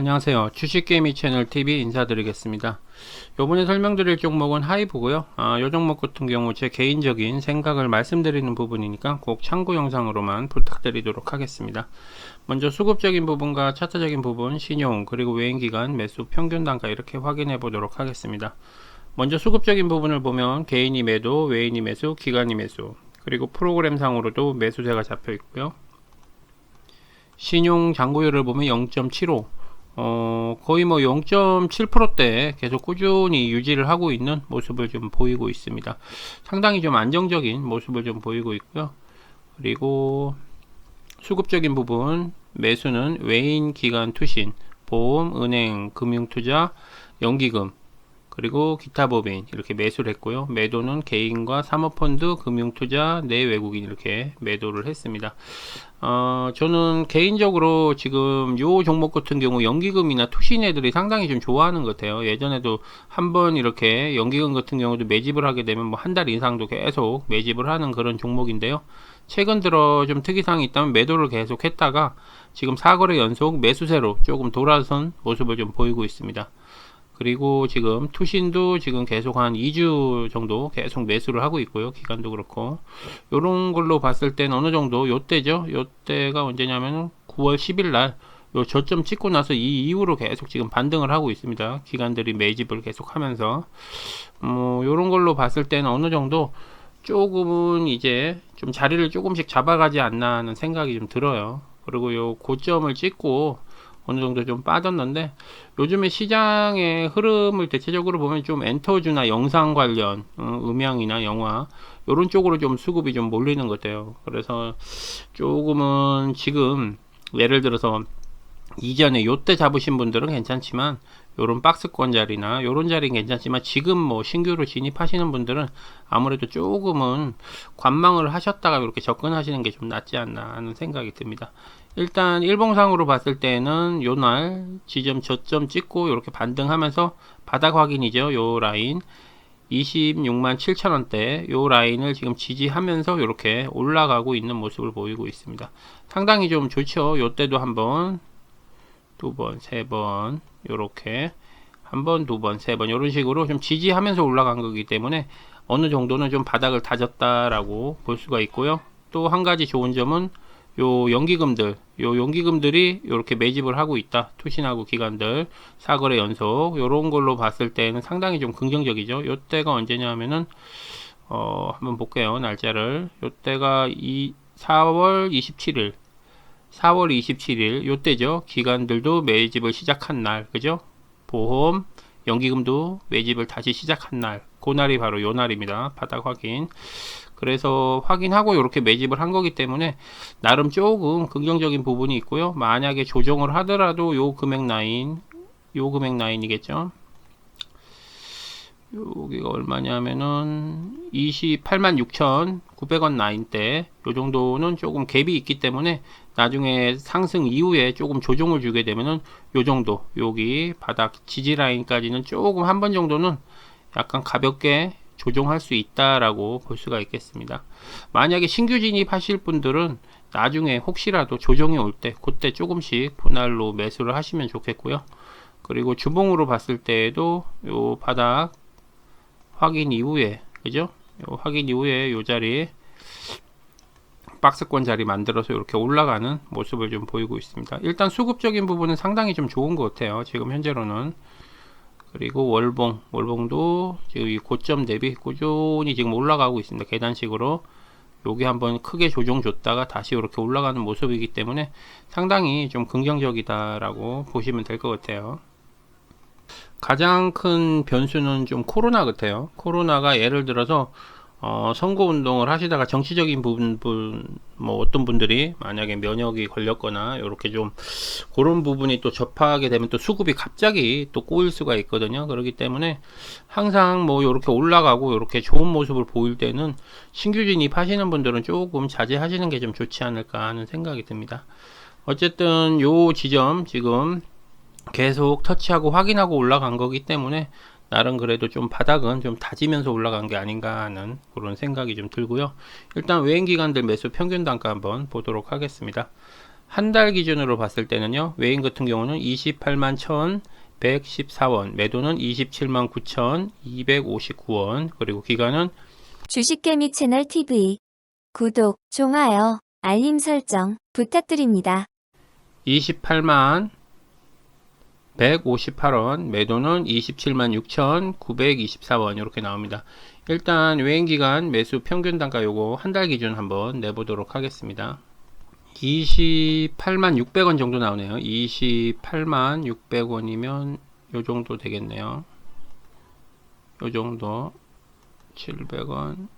안녕하세요. 주식개미 채널 TV 인사드리겠습니다. 이번에 설명드릴 종목은 하이브고요. 이 종목 같은 경우 제 개인적인 생각을 말씀드리는 부분이니까 꼭 참고 영상으로만 부탁드리도록 하겠습니다. 먼저 수급적인 부분과 차트적인 부분, 신용, 그리고 외인기간, 매수, 평균 단가 이렇게 확인해 보도록 하겠습니다. 먼저 수급적인 부분을 보면 개인이 매도, 외인이 매수, 기관이 매수, 그리고 프로그램상으로도 매수세가 잡혀 있고요. 신용 잔고율을 보면 0.75, 거의 뭐 0.7%대 계속 꾸준히 유지를 하고 있는 모습을 좀 보이고 있습니다. 상당히 좀 안정적인 모습을 좀 보이고 있고요. 그리고 수급적인 부분, 매수는 외인, 기관, 투신, 보험, 은행, 금융투자, 연기금, 그리고 기타 법인 이렇게 매수를 했고요. 매도는 개인과 사모펀드, 금융투자, 내외국인 이렇게 매도를 했습니다. 저는 개인적으로 지금 요 종목 같은 경우 연기금이나 투신 애들이 상당히 좀 좋아하는 것 같아요. 예전에도 한번 이렇게 연기금 같은 경우도 매집을 하게 되면 뭐 한 달 이상도 계속 매집을 하는 그런 종목인데요. 최근 들어 좀 특이사항이 있다면 매도를 계속 했다가 지금 4거래 연속 매수세로 조금 돌아선 모습을 좀 보이고 있습니다. 그리고 지금 투신도 지금 계속 한 2주 정도 계속 매수를 하고 있고요. 기간도 그렇고 요런 걸로 봤을 때는 어느 정도 요때죠. 요때가 언제냐면 9월 10일 날 요 저점 찍고 나서 이 이후로 계속 지금 반등을 하고 있습니다. 기관들이 매집을 계속 하면서 요런 걸로 봤을 때는 어느 정도 조금은 이제 좀 자리를 조금씩 잡아가지 않나 하는 생각이 좀 들어요. 그리고 요 고점을 찍고 어느 정도 좀 빠졌는데 요즘에 시장의 흐름을 대체적으로 보면 좀 엔터주나 영상 관련 음향이나 영화 요런 쪽으로 좀 수급이 좀 몰리는 것 같아요. 그래서 조금은 지금 예를 들어서 이전에 요때 잡으신 분들은 괜찮지만 요런 박스권 자리나 요런 자리는 괜찮지만 지금 뭐 신규로 진입하시는 분들은 아무래도 조금은 관망을 하셨다가 이렇게 접근하시는 게 좀 낫지 않나 하는 생각이 듭니다. 일단 일봉상으로 봤을 때는 요날 지점 저점 찍고 이렇게 반등하면서 바닥 확인이죠. 요 라인 26만 7천원대 요 라인을 지금 지지하면서 이렇게 올라가고 있는 모습을 보이고 있습니다. 상당히 좀 좋죠. 요때도 한번 두 번, 세 번, 요렇게 한 번, 두 번, 세 번 이런 식으로 좀 지지하면서 올라간 거기 때문에 어느 정도는 좀 바닥을 다졌다라고 볼 수가 있고요. 또 한 가지 좋은 점은 요 연기금들이 이렇게 매집을 하고 있다. 투신하고 기관들 4거래 연속 요런 걸로 봤을 때는 상당히 좀 긍정적이죠. 요때가 언제냐면은 한번 볼게요. 날짜를 요때가 4월 27일 요때죠. 기관들도 매집을 시작한 날, 그죠? 보험, 연기금도 매집을 다시 시작한 날, 그날이 바로 요 날입니다. 바닥 확인. 그래서 확인하고 이렇게 매집을 한 거기 때문에 나름 조금 긍정적인 부분이 있고요. 만약에 조정을 하더라도 요 금액 라인이겠죠. 여기가 얼마냐면은 28만 6,900원 라인대 요 정도는 조금 갭이 있기 때문에 나중에 상승 이후에 조금 조정을 주게 되면은 요 정도 여기 바닥 지지 라인까지는 조금 한 번 정도는 약간 가볍게 조정할 수 있다라고 볼 수가 있겠습니다. 만약에 신규 진입하실 분들은 나중에 혹시라도 조정이 올 때 그때 조금씩 분할로 매수를 하시면 좋겠고요. 그리고 주봉으로 봤을 때에도 요 바닥 확인 이후에 그죠? 요 확인 이후에 요 자리 박스권 자리 만들어서 이렇게 올라가는 모습을 좀 보이고 있습니다. 일단 수급적인 부분은 상당히 좀 좋은 것 같아요. 지금 현재로는. 그리고 월봉도 지금 이 고점 대비 꾸준히 지금 올라가고 있습니다. 계단식으로 여기 한번 크게 조정 줬다가 다시 이렇게 올라가는 모습이기 때문에 상당히 좀 긍정적이다라고 보시면 될 것 같아요. 가장 큰 변수는 좀 코로나 같아요. 코로나가 예를 들어서 선거 운동을 하시다가 정치적인 뭐 어떤 분들이 만약에 면역이 걸렸거나 이렇게 좀 그런 부분이 또 접하게 되면 또 수급이 갑자기 또 꼬일 수가 있거든요. 그렇기 때문에 항상 뭐 이렇게 올라가고 이렇게 좋은 모습을 보일 때는 신규 진입하시는 분들은 조금 자제하시는 게 좀 좋지 않을까 하는 생각이 듭니다. 어쨌든 요 지점 지금 계속 터치하고 확인하고 올라간 거기 때문에 나름 그래도 좀 바닥은 좀 다지면서 올라간 게 아닌가 하는 그런 생각이 좀 들고요. 일단 외인 기관들 매수 평균 단가 한번 보도록 하겠습니다. 한 달 기준으로 봤을 때는요, 외인 같은 경우는 28만 1,114원, 매도는 27만 9,259원, 그리고 기간은 주식개미 채널 TV 구독, 좋아요, 알림 설정 부탁드립니다. 28만 158원, 매도는 27만 6,924원 이렇게 나옵니다. 일단 외인 기간 매수 평균 단가 요거 한 달 기준 한번 내보도록 하겠습니다. 28만 600원 정도 나오네요. 28만 600원이면 요 정도 되겠네요. 요 정도 700원.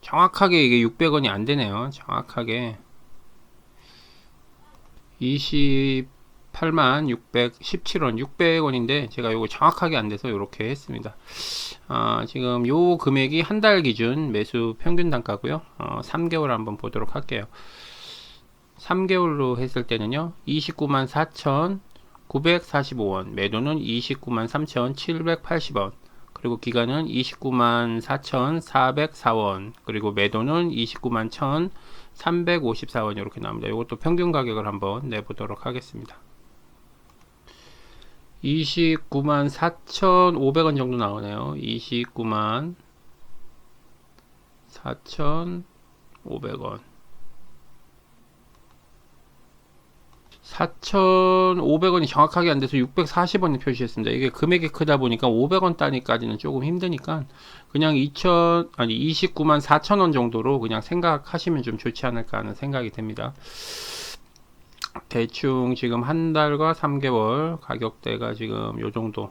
정확하게 이게 600원이 안 되네요. 정확하게 28만 617원, 600원인데 제가 요거 정확하게 안 돼서 이렇게 했습니다. 지금 요 금액이 한 달 기준 매수 평균 단가고요. 3개월 한번 보도록 할게요. 3개월로 했을 때는요, 29만 4,945원, 매도는 29만 3,780원, 그리고 기간은 29만 4,404원, 그리고 매도는 29만 1,354원 이렇게 나옵니다. 이것도 평균 가격을 한번 내보도록 하겠습니다. 29만 4,500원 정도 나오네요. 29만 4,500원. 4,500원이 정확하게 안 돼서 640원을 표시했습니다. 이게 금액이 크다 보니까 500원 단위까지는 조금 힘드니까 그냥 29만 4천원 정도로 그냥 생각하시면 좀 좋지 않을까 하는 생각이 듭니다. 대충 지금 한 달과 3개월 가격대가 지금 요 정도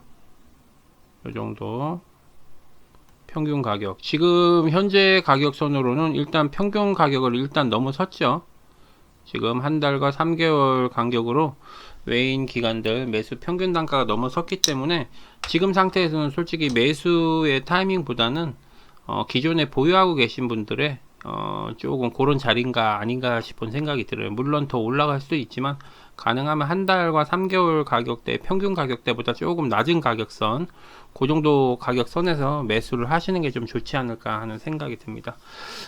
평균 가격, 지금 현재 가격선으로는 일단 평균 가격을 일단 넘어섰죠. 지금 한 달과 3개월 간격으로 외인 기관들 매수 평균 단가가 넘어섰기 때문에 지금 상태에서는 솔직히 매수의 타이밍보다는 기존에 보유하고 계신 분들의 조금 그런 자리인가 아닌가 싶은 생각이 들어요. 물론 더 올라갈 수도 있지만 가능하면 한 달과 3개월 가격대 평균 가격대보다 조금 낮은 가격선, 그 정도 가격선에서 매수를 하시는 게 좀 좋지 않을까 하는 생각이 듭니다.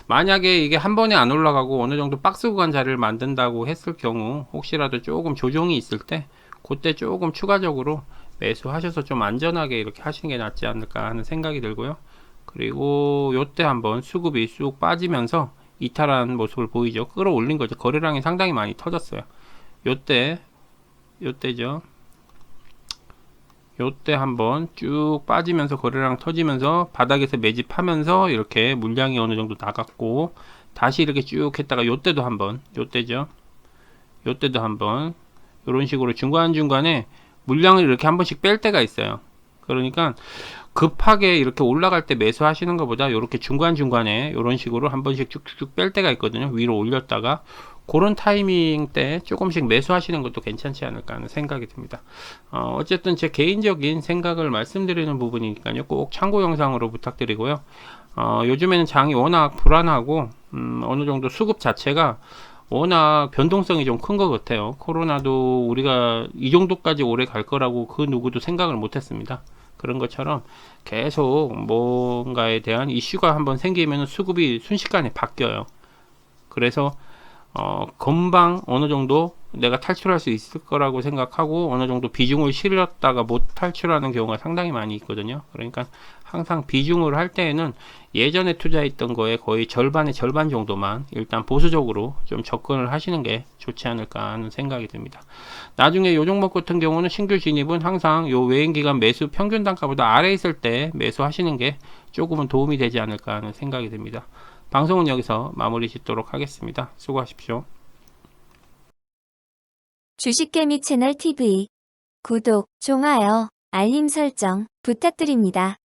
만약에 이게 한 번에 안 올라가고 어느 정도 박스 구간 자리를 만든다고 했을 경우 혹시라도 조금 조정이 있을 때 그때 조금 추가적으로 매수하셔서 좀 안전하게 이렇게 하시는 게 낫지 않을까 하는 생각이 들고요. 그리고 요때 한번 수급이 쑥 빠지면서 이탈한 모습을 보이죠. 끌어올린 거죠. 거래량이 상당히 많이 터졌어요. 요때죠. 요때 한번 쭉 빠지면서 거래량 터지면서 바닥에서 매집하면서 이렇게 물량이 어느 정도 나갔고 다시 이렇게 쭉 했다가 요때도 한번 이런 식으로 중간중간에 물량을 이렇게 한 번씩 뺄 때가 있어요. 그러니까 급하게 이렇게 올라갈 때 매수하시는 것보다 이렇게 중간중간에 이런 식으로 한 번씩 쭉쭉쭉 뺄 때가 있거든요. 위로 올렸다가 그런 타이밍 때 조금씩 매수하시는 것도 괜찮지 않을까 하는 생각이 듭니다. 어쨌든 제 개인적인 생각을 말씀드리는 부분이니까요. 꼭 참고 영상으로 부탁드리고요. 요즘에는 장이 워낙 불안하고 어느 정도 수급 자체가 워낙 변동성이 좀 큰 것 같아요. 코로나도 우리가 이 정도까지 오래 갈 거라고 그 누구도 생각을 못 했습니다. 그런 것처럼 계속 뭔가에 대한 이슈가 한번 생기면 수급이 순식간에 바뀌어요. 그래서 금방 어느 정도 내가 탈출할 수 있을 거라고 생각하고 어느 정도 비중을 실었다가 못 탈출하는 경우가 상당히 많이 있거든요. 그러니까 항상 비중을 할 때에는 예전에 투자했던 거에 거의 절반의 절반 정도만 일단 보수적으로 좀 접근을 하시는 게 좋지 않을까 하는 생각이 듭니다. 나중에 요 종목 같은 경우는 신규 진입은 항상 요 외인 기간 매수 평균 단가보다 아래 있을 때 매수하시는 게 조금은 도움이 되지 않을까 하는 생각이 듭니다. 방송은 여기서 마무리 짓도록 하겠습니다. 수고하십시오. 주식개미 채널 TV 구독, 좋아요, 알림 설정 부탁드립니다.